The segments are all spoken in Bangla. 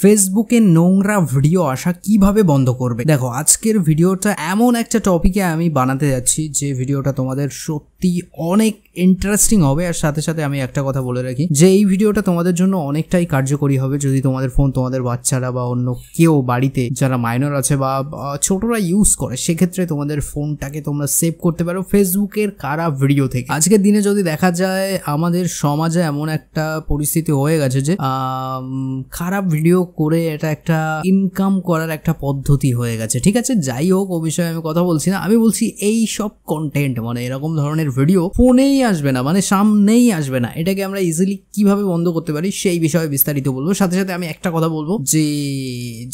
ফেসবুকে নোংরা ভিডিও আসা কিভাবে বন্ধ করবে। দেখো আজকের ভিডিওটা এমন একটা টপিকে আমি বানাতে যাচ্ছি যে ভিডিওটা তোমাদের সত্যি অনেক ইন্টারেস্টিং হবে। আর সাথে সাথে আমি একটা কথা বলে রাখি যে এই ভিডিওটা তোমাদের জন্য অনেকটাই কার্যকরী হবে যদি তোমাদের ফোন তোমাদের বাচ্চারা বা অন্য কেউ বাড়িতে যারা মাইনর আছে বা ছোটরা ইউজ করে, সেক্ষেত্রে তোমাদের ফোনটাকে তোমরা সেভ করতে পারো ফেসবুকের খারাপ ভিডিও থেকে। আজকের দিনে যদি দেখা যায় আমাদের সমাজে এমন একটা পরিস্থিতি হয়ে গেছে যে খারাপ ভিডিও করে এটা একটা ইনকাম করার একটা পদ্ধতি হয়ে গেছে। ঠিক আছে, যাই হোক ও বিষয়ে আমি কথা বলছি না। আমি বলছি এই সব কন্টেন্ট মানে এরকম ধরনের ভিডিও ফোনেই আসবে না, মানে সামনেই আসবে না। এটাকে আমরা ইজিলি কিভাবে বন্ধ করতে পারি সেই বিষয়ে বিস্তারিত বলবো। সাথে সাথে আমি একটা কথা বলবো যে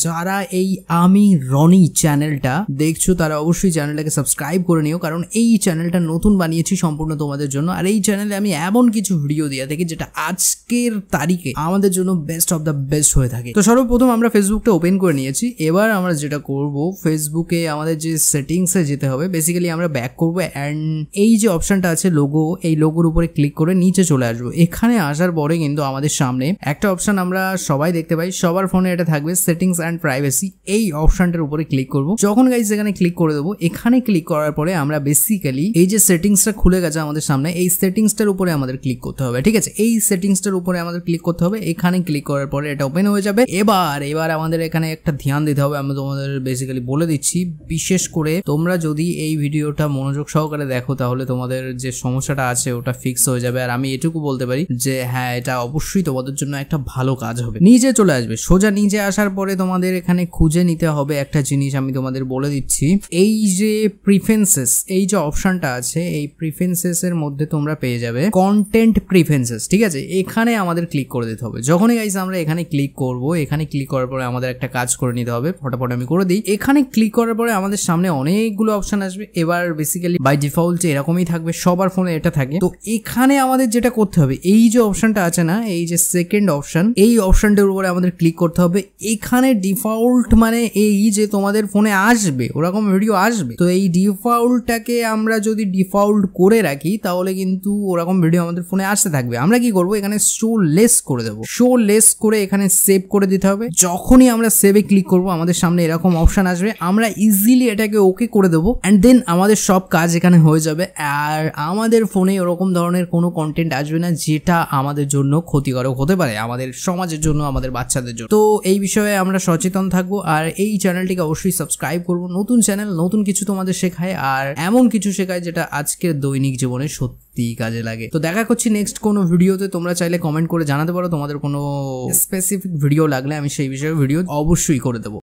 যারা এই আমি রনি চ্যানেলটা দেখছো তারা অবশ্যই চ্যানেলটাকে সাবস্ক্রাইব করে নিও, কারণ এই চ্যানেলটা নতুন বানিয়েছি সম্পূর্ণ তোমাদের জন্য। আর এই চ্যানেলে আমি এমন কিছু ভিডিও দিয়ে থাকি যেটা আজকের তারিখে আমাদের জন্য বেস্ট অফ দ্য বেস্ট হয়ে থাকে। তো সর্বপ্রথম আমরা ফেসবুকটা ওপেন করে নিয়েছি। এবার আমরা যেটা করব, ফেসবুকে আমাদের যে সেটিংসে যেতে হবে, বেসিক্যালি আমরা ব্যাক করবো অ্যান্ড এই যে অপশনটা আছে লোগো, এই লোগোর উপরে ক্লিক করে নিচে চলে আসবো। এখানে আসার পরে কিন্তু আমাদের সামনে একটা অপশন আমরা সবাই দেখতে পাই, সবার ফোনে এটা থাকবে, সেটিংস অ্যান্ড প্রাইভেসি। এই অপশনটার উপরে ক্লিক করবো। যখন গাইস এখানে ক্লিক করে দেবো, এখানে ক্লিক করার পরে আমরা বেসিক্যালি এই যে সেটিংসটা খুলে গেছে আমাদের সামনে, এই সেটিংসটার উপরে আমাদের ক্লিক করতে হবে। ঠিক আছে, এই সেটিংসটার উপরে আমাদের ক্লিক করতে হবে। এখানে ক্লিক করার পরে এটা ওপেন হয়ে যাবে। এবার আমাদের এখানে একটা ধ্যান দিতে হবে। আমি তোমাদের বেসিক্যালি বলে দিচ্ছি, বিশেষ করে তোমরা যদি এই ভিডিওটা মনোযোগ সহকারে দেখো তাহলে তোমাদের যে সমস্যাটা আছে ওটা ফিক্স হয়ে যাবে। আর আমি এটুকু বলতে পারি যে হ্যাঁ, এটা অবশ্যই তোমাদের জন্য একটা ভালো কাজ হবে। নিচে চলে আসবে, সোজা নিচে আসার পরে তোমাদের এখানে খুঁজে নিতে হবে একটা জিনিস, আমি তোমাদের বলে দিচ্ছি। এই যে প্রিফারেন্সেস, এই যে অপশনটা আছে, এই প্রিফারেন্সেস এর মধ্যে তোমরা পেয়ে যাবে কন্টেন্ট প্রিফারেন্সেস। ঠিক আছে, এখানে আমাদের ক্লিক করে দিতে হবে। যখনই গাইস আমরা এখানে ক্লিক করব, এখানে ক্লিক করার পরে আমাদের একটা কাজ করে নিতে হবে, ফটাফট আমি করে দিই। এখানে ক্লিক করার পরে আমাদের সামনে অনেকগুলো অপশন আসবে। এবার বেসিক্যালি বাই ডিফল্ট এরকমই থাকবে, সবার ফোনে এটা থাকে। তো এখানে আমাদের যেটা করতে হবে, এই যে অপশনটা আছে না, এই যে সেকেন্ড অপশন, এই অপশনটার উপরে আমাদের ক্লিক করতে হবে। এখানে ডিফল্ট মানে এই যে তোমাদের ফোনে আসবে ওরকম ভিডিও আসবে। তো এই ডিফল্টটাকে আমরা যদি ডিফল্ট করে রাখি তাহলে কিন্তু ওরকম ভিডিও আমাদের ফোনে আসতে থাকবে। আমরা কি করব, এখানে শো লেস করে দেবো। শো লেস করে এখানে সেভ করে দিতে হবে। যখনই আমরা সেভে ক্লিক করব আমাদের সামনে এরকম অপশন আসবে, আমরা ইজিলি এটাকে ওকে করে দেবো অ্যান্ড দেন আমাদের সব কাজ এখানে হয়ে যাবে। আর আমাদের ফোনে ওরকম ধরনের কোনো কন্টেন্ট আসবে না যেটা আমাদের জন্য ক্ষতিকারক হতে পারে, আমাদের সমাজের জন্য, আমাদের বাচ্চাদের জন্য। তো এই বিষয়ে আমরা সচেতন থাকবো আর এই চ্যানেলটিকে অবশ্যই সাবস্ক্রাইব করবো। নতুন চ্যানেল, নতুন কিছু তোমাদের শেখায় আর এমন কিছু শেখায় যেটা আজকের দৈনিক জীবনে সত্যি কাজে লাগে। তো দেখা করছি নেক্সট কোনো ভিডিওতে। তোমরা চাইলে কমেন্ট করে জানাতে পারো তোমাদের কোনো স্পেসিফিক ভিডিও লাগলে, আমি সেই বিষয়ে ভিডিও অবশ্যই করে দেবো।